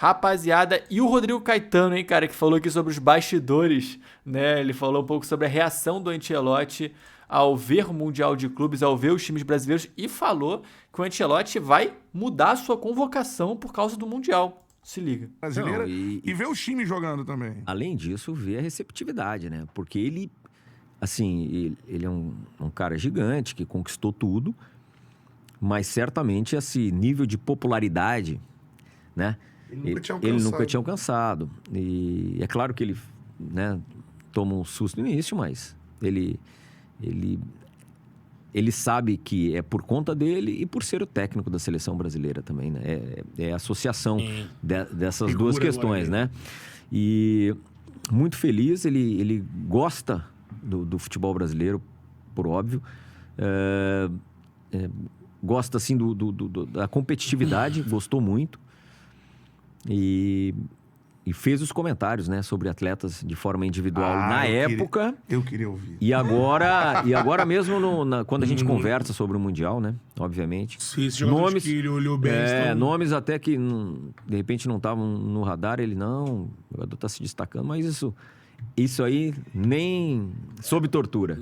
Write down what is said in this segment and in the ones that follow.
Rapaziada, e o Rodrigo Caetano, hein, cara, que falou aqui sobre os bastidores, né? Ele falou um pouco sobre a reação do Ancelotti ao ver o Mundial de Clubes, ao ver os times brasileiros, e falou que o Ancelotti vai mudar a sua convocação por causa do Mundial. Se liga. Brasileira e ver os times jogando também. Além disso, ver a receptividade, né? Porque ele, assim, ele é um cara gigante que conquistou tudo, mas certamente esse nível de popularidade, né? Ele nunca tinha alcançado. E é claro que ele, né, toma um susto no início, mas ele sabe que é por conta dele e por ser o técnico da seleção brasileira também, né? É a associação dessas duas questões, né? E muito feliz, ele gosta do futebol brasileiro, por óbvio. Gosta, assim, da competitividade, gostou muito. E fez os comentários, né, sobre atletas de forma individual na época. Eu queria ouvir. E agora mesmo, quando a gente conversa sobre o Mundial, né, obviamente. Sim, esse jogador que ele olhou bem. Nomes até que, de repente, não estavam no radar. Ele, não, o jogador está se destacando, mas isso aí nem sob tortura.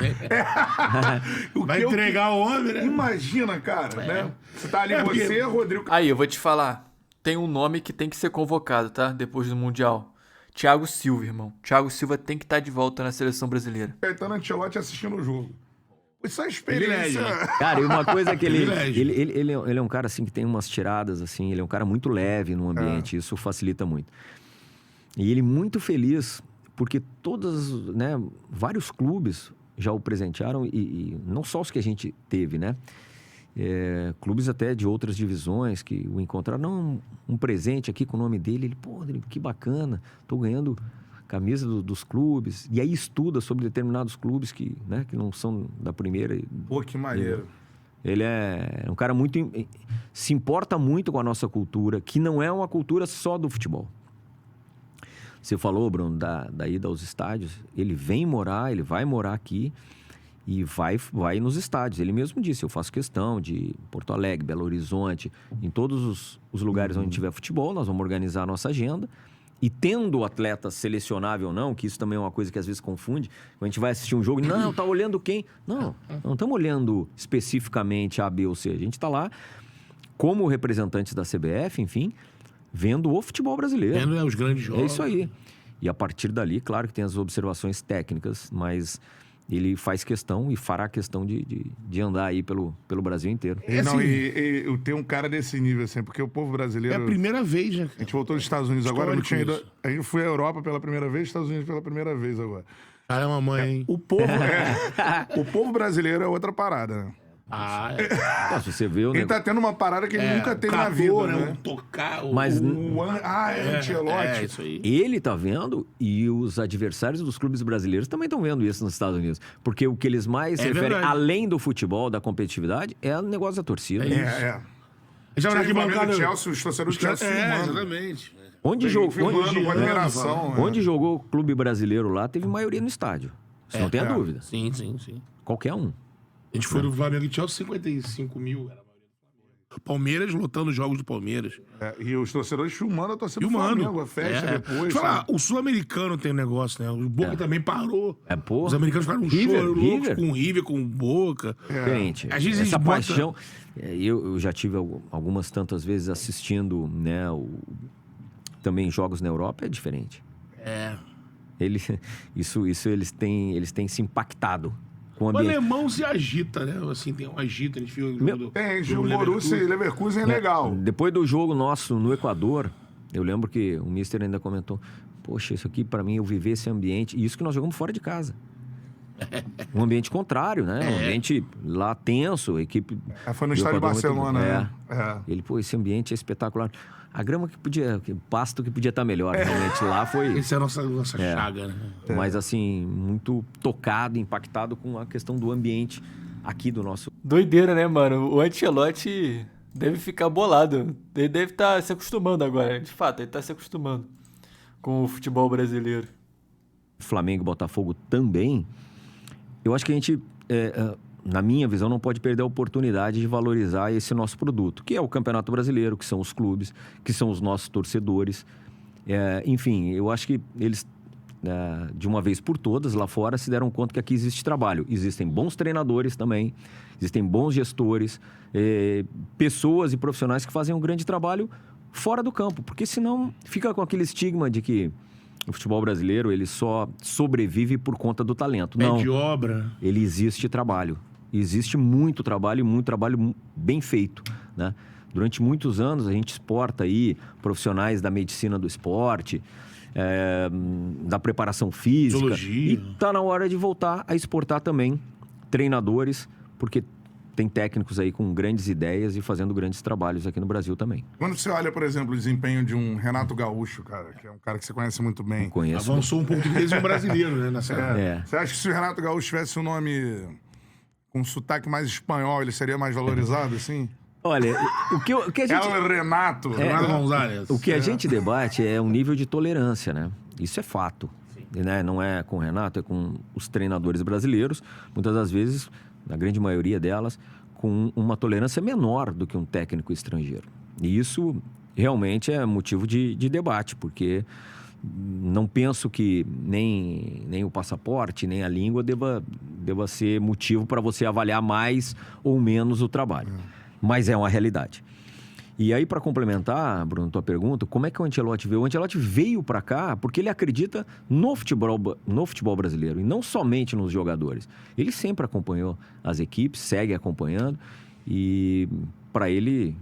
Vai entregar o homem, né? Imagina, cara, né? Você tá ali, Rodrigo... Aí, eu vou te falar. Tem um nome que tem que ser convocado, tá? Depois do Mundial. Thiago Silva, irmão. Thiago Silva tem que estar de volta na seleção brasileira. Caetano Ancelotti assistindo o jogo. Isso é experiência. Cara, e uma coisa que ele é um cara, assim, que tem umas tiradas, assim. Ele é um cara muito leve no ambiente. Isso facilita muito. E ele muito feliz, porque vários clubes já o presentearam. E não só os que a gente teve, né? Clubes até de outras divisões que o encontraram, um presente aqui com o nome dele. Ele, pô, que bacana, tô ganhando camisa dos clubes. E aí estuda sobre determinados clubes que não são da primeira. Pô, que maneiro. Ele é um cara muito... Se importa muito com a nossa cultura, que não é uma cultura só do futebol. Você falou, Bruno, da ida aos estádios. Ele vai morar aqui. E vai nos estádios. Ele mesmo disse, eu faço questão de Porto Alegre, Belo Horizonte, em todos os lugares onde tiver futebol, nós vamos organizar a nossa agenda. E tendo o atleta selecionável ou não, que isso também é uma coisa que às vezes confunde, quando a gente vai assistir um jogo, não, tá olhando quem? Não estamos olhando especificamente A, B ou C. A gente está lá como representantes da CBF, enfim, vendo o futebol brasileiro. Vendo os grandes jogos. É isso aí. E a partir dali, claro que tem as observações técnicas, mas... ele faz questão e fará questão de andar aí pelo Brasil inteiro. Eu tenho um cara desse nível, assim, porque o povo brasileiro... É a primeira vez, né? A gente voltou dos Estados Unidos agora, não tinha ido... A gente foi à Europa pela primeira vez, Estados Unidos pela primeira vez agora. Cara, mamãe, hein? O povo brasileiro é outra parada, né? Nossa, você vê ele tá tendo uma parada que ele nunca teve na vida, né? Tocar Ancelotti. Isso aí. Ele tá vendo e os adversários dos clubes brasileiros também estão vendo isso nos Estados Unidos. Porque o que eles mais referem, além do futebol, da competitividade, é o negócio da torcida. Já na arquibancada... Chelsea, os torcedores do Chelsea exatamente. Onde jogou o clube brasileiro lá, teve maioria no estádio. Você não tem a dúvida. Sim. Qualquer um. A gente foi no Flamengo e Chelsea, 55 mil. Era a maioria do Flamengo. Palmeiras lotando os jogos do Palmeiras. E os torcedores filmando a torcida do Flamengo, a festa depois. O sul-americano tem um negócio, né? O Boca também parou. Porra. Os americanos ficaram loucos com o River, com o Boca. Gente, essa paixão... Eu já tive algumas tantas vezes assistindo, né, também jogos na Europa, é diferente. Isso eles têm se impactado. O alemão se agita, né? Assim, tem um agita, a gente viu o jogo o Borussia e Leverkusen é legal. Depois do jogo nosso no Equador, eu lembro que o mister ainda comentou, poxa, isso aqui pra mim, eu viver esse ambiente, e isso que nós jogamos fora de casa. Um ambiente contrário, né? Um ambiente lá tenso, a equipe... Foi no estádio de Barcelona, né? Ele, esse ambiente é espetacular. A grama o pasto que podia estar melhor, realmente. Lá foi... Essa é a nossa chaga, né? Mas, assim, muito tocado, impactado com a questão do ambiente aqui do nosso... Doideira, né, mano? O Ancelotti deve ficar bolado. Ele deve estar se acostumando agora. De fato, ele está se acostumando com o futebol brasileiro. Flamengo e Botafogo também. Eu acho que a gente na minha visão, não pode perder a oportunidade de valorizar esse nosso produto, que é o Campeonato Brasileiro, que são os clubes, que são os nossos torcedores. Enfim, eu acho que eles, de uma vez por todas, lá fora, se deram conta que aqui existe trabalho. Existem bons treinadores também, existem bons gestores, pessoas e profissionais que fazem um grande trabalho fora do campo, porque senão fica com aquele estigma de que o futebol brasileiro ele só sobrevive por conta do talento. Não, de obra. Ele existe trabalho. Existe muito trabalho e muito trabalho bem feito, né? Durante muitos anos a gente exporta aí profissionais da medicina do esporte, da preparação física. Biologia. E está na hora de voltar a exportar também treinadores, porque tem técnicos aí com grandes ideias e fazendo grandes trabalhos aqui no Brasil também. Quando você olha, por exemplo, o desempenho de um Renato Gaúcho, cara, que é um cara que você conhece muito bem. Conheço. Avançou um português e um brasileiro, né? Nessa Você acha que se o Renato Gaúcho tivesse um nome com um sotaque mais espanhol, ele seria mais valorizado, assim? Olha, o que a gente... É o Renato. Renato Gonzalez. O que a gente debate é um nível de tolerância, né? Isso é fato. Né? Não é com o Renato, é com os treinadores brasileiros. Muitas das vezes, na grande maioria delas, com uma tolerância menor do que um técnico estrangeiro. E isso realmente é motivo de debate, porque não penso que nem o passaporte, nem a língua deva ser motivo para você avaliar mais ou menos o trabalho. Mas é uma realidade. E aí, para complementar, Bruno, tua pergunta, como é que o Ancelotti veio? O Ancelotti veio para cá porque ele acredita no futebol brasileiro e não somente nos jogadores. Ele sempre acompanhou as equipes, segue acompanhando e, para ele,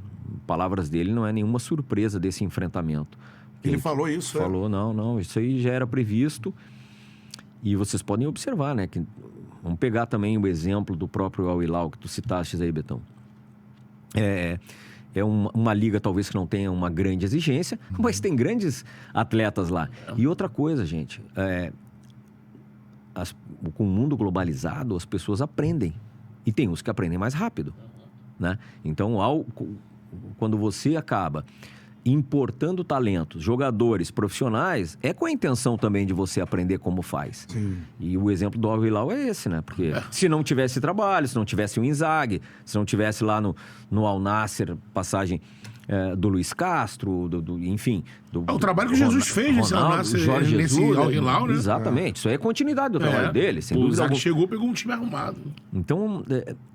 palavras dele, não é nenhuma surpresa desse enfrentamento. Ele falou isso, Falou, não, isso aí já era previsto. E vocês podem observar, né? Vamos pegar também o exemplo do próprio Al Hilal que tu citaste aí, Betão. É uma liga talvez que não tenha uma grande exigência, mas tem grandes atletas lá. E outra coisa, gente, com o mundo globalizado, as pessoas aprendem. E tem uns que aprendem mais rápido, né? Então, quando você acaba importando talentos, jogadores, profissionais, é com a intenção também de você aprender como faz. Sim. E o exemplo do Al Hilal é esse, né? Porque se não tivesse trabalho, se não tivesse o Inzaghi, se não tivesse lá no Al Nassr, passagem do Luiz Castro, enfim... o trabalho que o Jesus fez nesse Al Nassr, Jorge Jesus, Al Hilal, né? Exatamente. Isso aí é continuidade do trabalho dele, sem dúvida. O Inzaghi chegou, pegou um time arrumado. Então,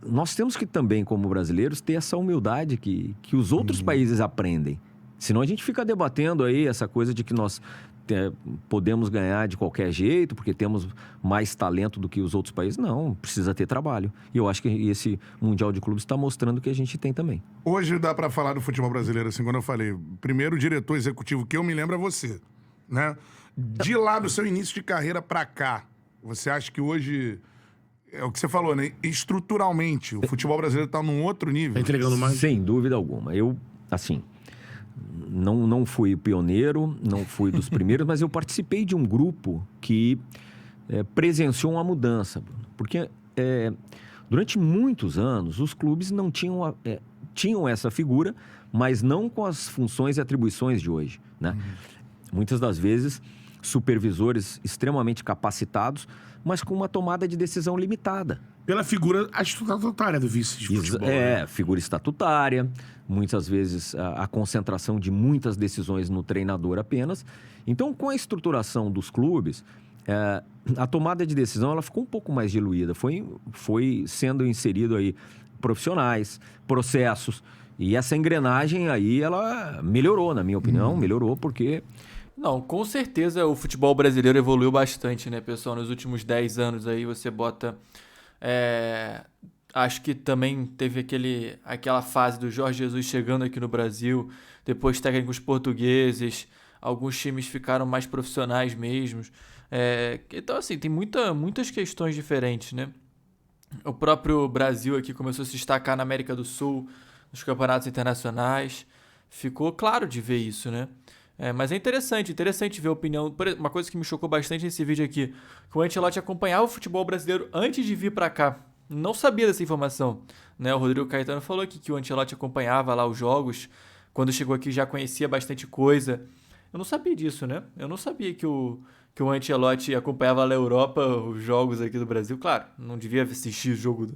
nós temos que também, como brasileiros, ter essa humildade que os outros países aprendem. Senão a gente fica debatendo aí essa coisa de que nós podemos ganhar de qualquer jeito, porque temos mais talento do que os outros países. Não, precisa ter trabalho. E eu acho que esse Mundial de Clubes está mostrando que a gente tem também. Hoje dá pra falar do futebol brasileiro, assim, quando eu falei, primeiro diretor executivo que eu me lembro é você, né? De lá do seu início de carreira pra cá, você acha que hoje... É o que você falou, né? Estruturalmente, o futebol brasileiro tá num outro nível. Tá entregando mais? Sem dúvida alguma. Eu, assim... Não fui pioneiro, não fui dos primeiros, mas eu participei de um grupo que presenciou uma mudança. Porque durante muitos anos, os clubes não tinham essa figura, mas não com as funções e atribuições de hoje, né? Muitas das vezes, supervisores extremamente capacitados, mas com uma tomada de decisão limitada. Pela figura estatutária do vice de futebol. Figura estatutária, muitas vezes a concentração de muitas decisões no treinador apenas. Então, com a estruturação dos clubes, a tomada de decisão ela ficou um pouco mais diluída. Foi sendo inserido aí profissionais, processos, e essa engrenagem aí, ela melhorou, na minha opinião, melhorou porque... Não, com certeza o futebol brasileiro evoluiu bastante, né, pessoal? Nos últimos 10 anos aí você bota... acho que também teve aquela fase do Jorge Jesus chegando aqui no Brasil, depois técnicos portugueses, alguns times ficaram mais profissionais mesmo. Então, assim, tem muitas questões diferentes, né? O próprio Brasil aqui começou a se destacar na América do Sul, nos campeonatos internacionais. Ficou claro de ver isso, né? Mas é interessante ver a opinião. Uma coisa que me chocou bastante nesse vídeo aqui, que o Ancelotti acompanhava o futebol brasileiro antes de vir para cá. Não sabia dessa informação, né? O Rodrigo Caetano falou aqui que o Ancelotti acompanhava lá os jogos, quando chegou aqui já conhecia bastante coisa. Eu não sabia disso, né? Eu não sabia que o Ancelotti acompanhava lá na Europa os jogos aqui do Brasil. Claro, não devia assistir o jogo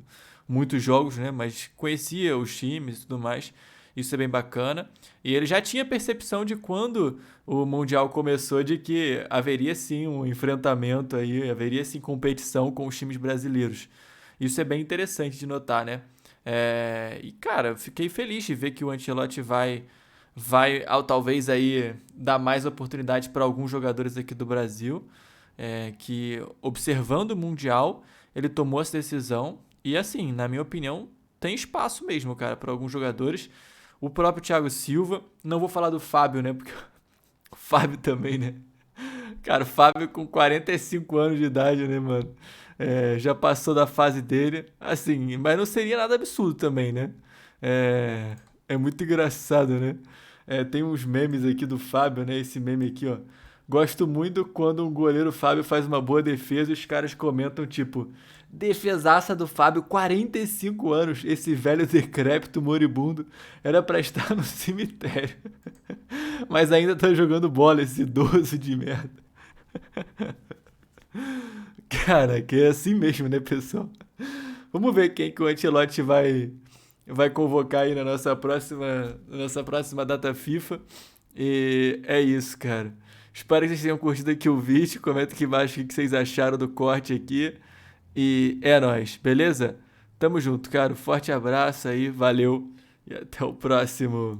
muitos jogos, né? Mas conhecia os times e tudo mais. Isso é bem bacana. E ele já tinha percepção de quando o Mundial começou de que haveria sim um enfrentamento aí, haveria sim competição com os times brasileiros. Isso é bem interessante de notar, né? E, cara, fiquei feliz de ver que o Ancelotti vai talvez aí dar mais oportunidade para alguns jogadores aqui do Brasil, que observando o Mundial, ele tomou essa decisão e, assim, na minha opinião, tem espaço mesmo, cara, para alguns jogadores. O próprio Thiago Silva, não vou falar do Fábio, né, porque o Fábio também, né? Cara, o Fábio com 45 anos de idade, né, mano? Já passou da fase dele, assim, mas não seria nada absurdo também, né? É muito engraçado, né? Tem uns memes aqui do Fábio, né? Esse meme aqui, ó. Gosto muito quando um goleiro Fábio faz uma boa defesa e os caras comentam, tipo, defesaça do Fábio, 45 anos, esse velho decrépito moribundo era pra estar no cemitério. Mas ainda tá jogando bola, esse idoso de merda. Cara, que é assim mesmo, né, pessoal? Vamos ver quem que o Ancelotti vai convocar aí na nossa próxima data FIFA. E é isso, cara. Espero que vocês tenham curtido aqui o vídeo. Comenta aqui embaixo o que vocês acharam do corte aqui. E é nóis, beleza? Tamo junto, cara. Forte abraço aí, valeu e até o próximo.